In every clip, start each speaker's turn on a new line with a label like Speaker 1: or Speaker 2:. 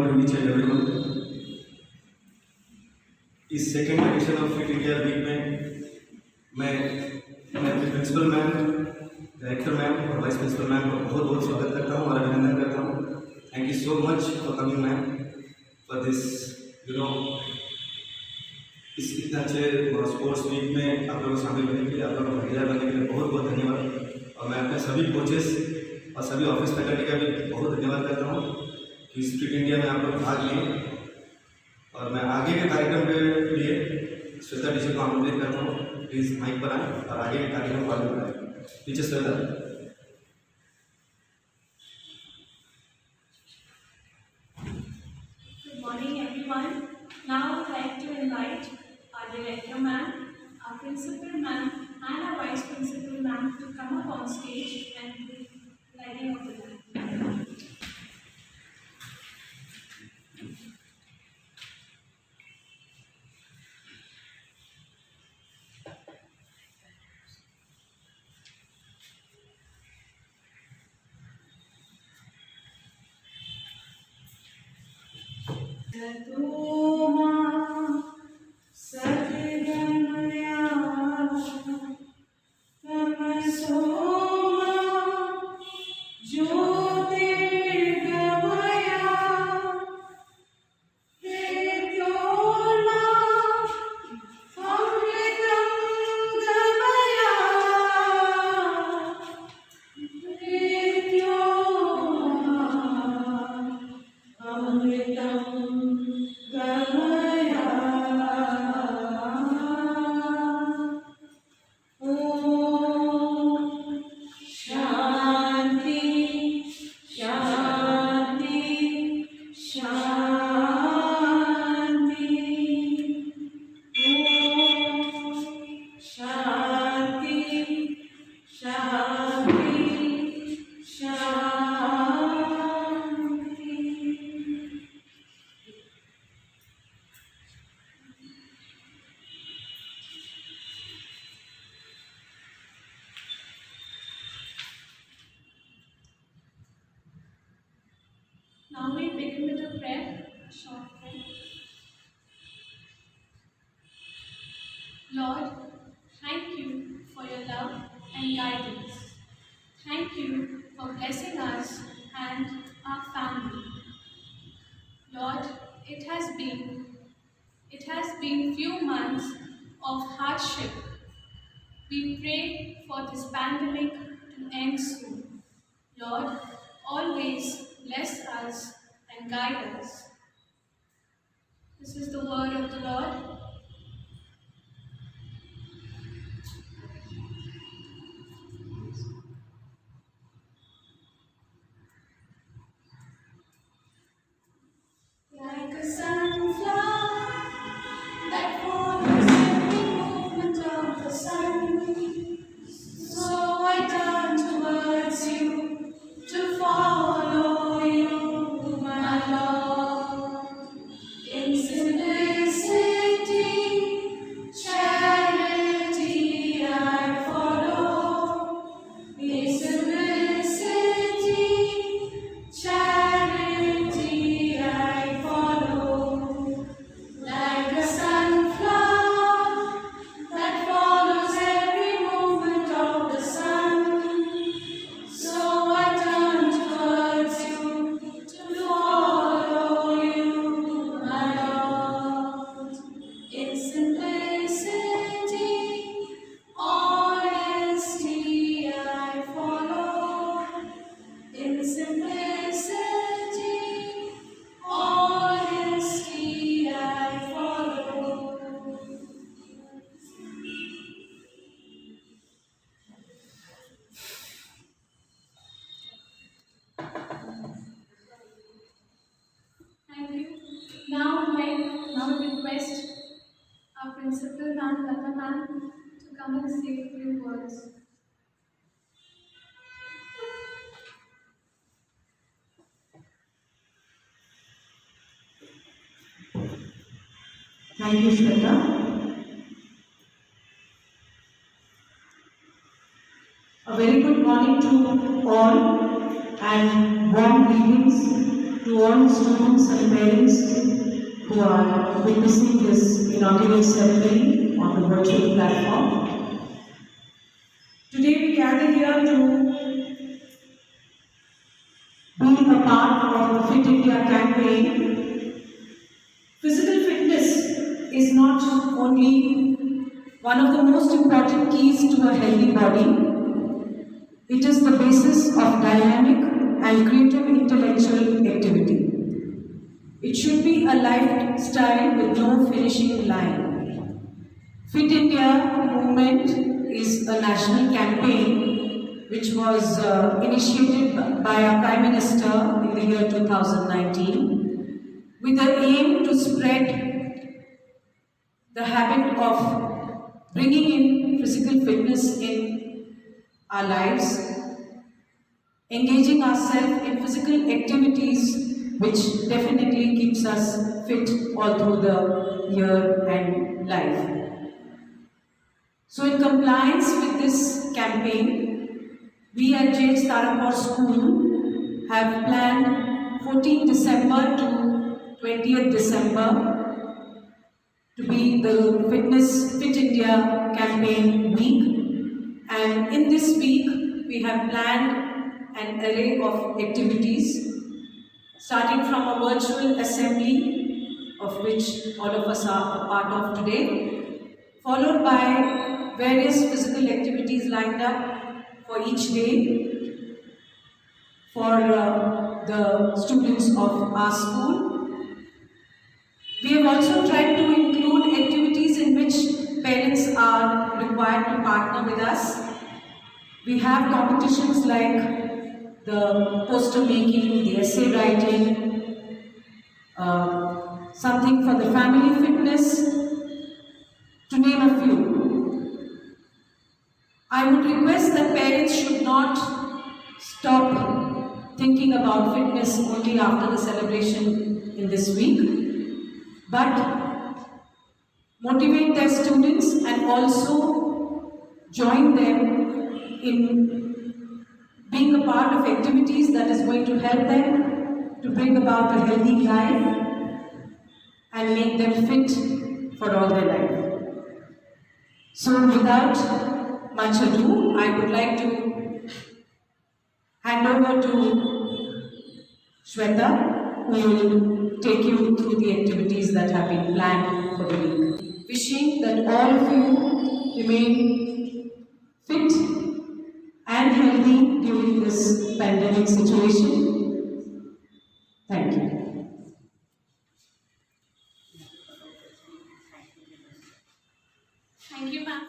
Speaker 1: to each and everyone. इस second edition of fit India week में मैं अपने प्रिंसिपल मैम, डायरेक्टर मैम और वाइस प्रिंसिपल मैम का बहुत बहुत स्वागत करता हूँ और अभिनंदन करता हूँ. Thank you so much for coming ma'am for this इस इतने अच्छे स्पोर्ट्स वीक में आप लोग शामिल होने के लिए, आप लोगों को भागीदार बनने के लिए बहुत बहुत धन्यवाद. और मैं अपने सभी कोचेस और सभी ऑफिस फैकल्टी का भी बहुत धन्यवाद करता हूँ कि इस फिट इंडिया में आप लोग भाग लिए. और मैं आगे के कार्यक्रम के लिए श्वेता टीचर को आमंत्रित करता हूँ. प्लीज़ माइक पर आएँ और आगे के कार्यक्रम को आगे बढ़ाएं. Teacher Shweta.
Speaker 2: Good morning, everyone. Now I'd like to invite our director ma'am, our principal ma'am, and our vice principal ma'am to come up on stage and do lighting of the lamp. Now we begin with a prayer, a short prayer. Lord, thank you for your love and guidance. Thank you for blessing us and our family. Lord, it has been few months of hardship. We pray for this pandemic to end soon. Lord, always bless us and guide us. This is the word of the Lord. Like a sunflower that follows every movement of the sun, so I turn towards you to follow you, my Lord. In simplicity, charity I follow. In simplicity, charity I follow. Like a sunflower that follows every movement of the sun, so I turn towards you to follow you, my Lord. In simplicity, honesty I follow. In simplicity, honesty I follow. Thank you. Now I request our principal ma'am, Lata ma'am, to come and say a few words.
Speaker 3: Thank you, Shweta. A very good morning to all and warm greetings to all students and parents who are witnessing this inaugural ceremony on the virtual platform. Today we gather here to be a part of the Fit India campaign. Physical fitness is not only one of the most important keys to a healthy body. It is the basis of dynamic and creative intellectual activity. It should be a lifestyle with no finishing line. Fit India movement is a national campaign which was initiated by our Prime Minister in the year 2019 with the aim to spread the habit of bringing in physical fitness in our lives, engaging ourselves in physical activities which definitely keeps us fit all through the year and life. So in compliance with this campaign, we at CISCE Tarapore School have planned 14 December to 20th December to be the Fit India campaign week. And in this week, we have planned an array of activities, starting from a virtual assembly, of which all of us are a part of today, followed by various physical activities lined up for each day for the students of our school. We have also tried to include activities in which parents are required to partner with us. We have competitions like the poster making, the essay writing, something for the family fitness, to name a few. I would request that parents should not stop thinking about fitness only after the celebration in this week, but motivate their students and also join them in being a part of activities that is going to help them to bring about a healthy life and make them fit for all their life. So without much ado, I would like to hand over to Shweta, who will take you through the activities that have been planned for the week. Wishing that all of you remain fit and healthy during this pandemic situation. Thank you.
Speaker 2: Thank you, ma'am.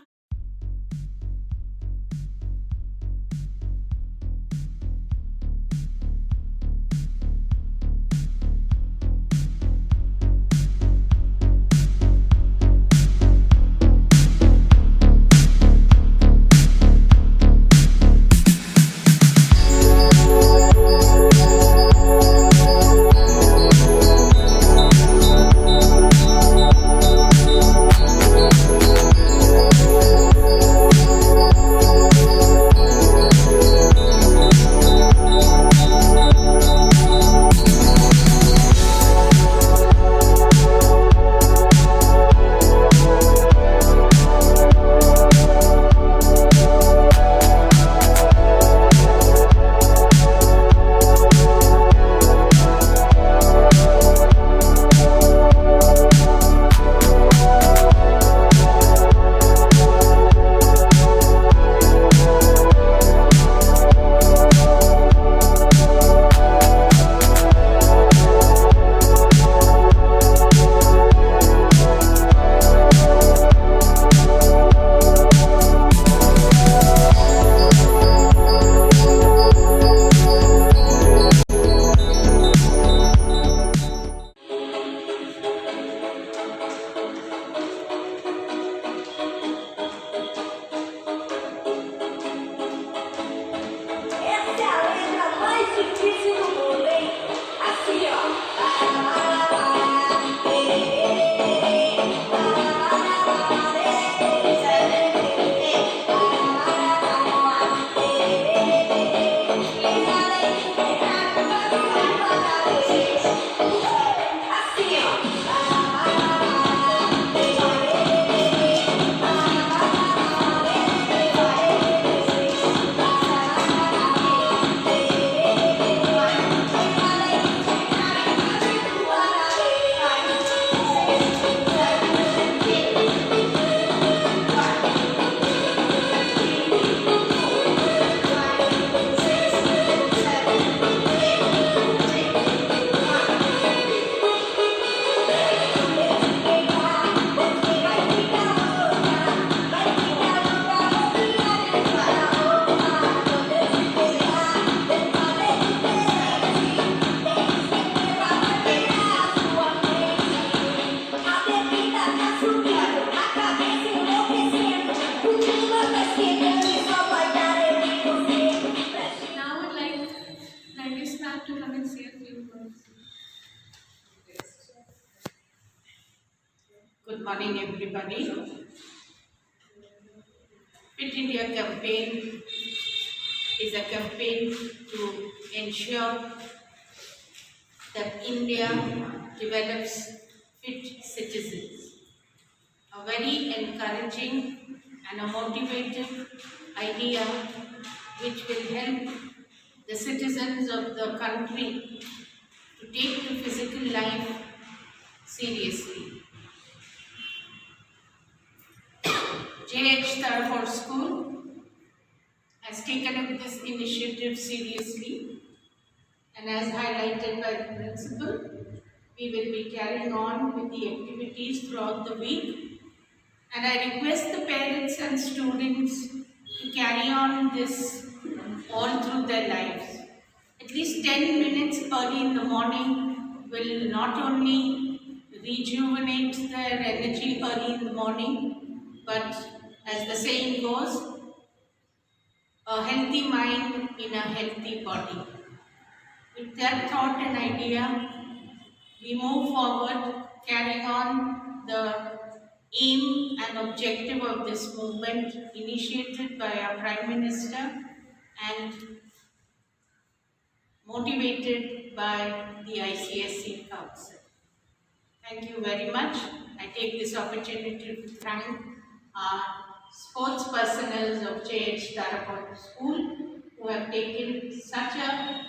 Speaker 4: Good morning, everybody. Fit India campaign is a campaign to ensure that India develops fit citizens. A very encouraging and a motivating idea which will help the citizens of the country to take the physical life seriously. Tarapore School has taken up this initiative seriously, and as highlighted by the principal, we will be carrying on with the activities throughout the week, and I request the parents and students to carry on this all through their lives. At least 10 minutes early in the morning will not only rejuvenate their energy early in the morning, but as the saying goes, a healthy mind in a healthy body. With that thought and idea, we move forward, carrying on the aim and objective of this movement initiated by our Prime Minister and motivated by the ICSC Council. Thank you very much. I take this opportunity to thank our sports personnel of Tarapore School who have taken such a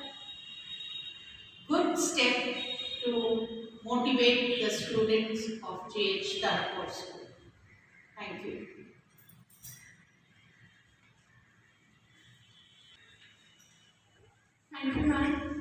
Speaker 4: good step to motivate the students of Tarapore School. Thank you.
Speaker 2: Thank you, ma'am.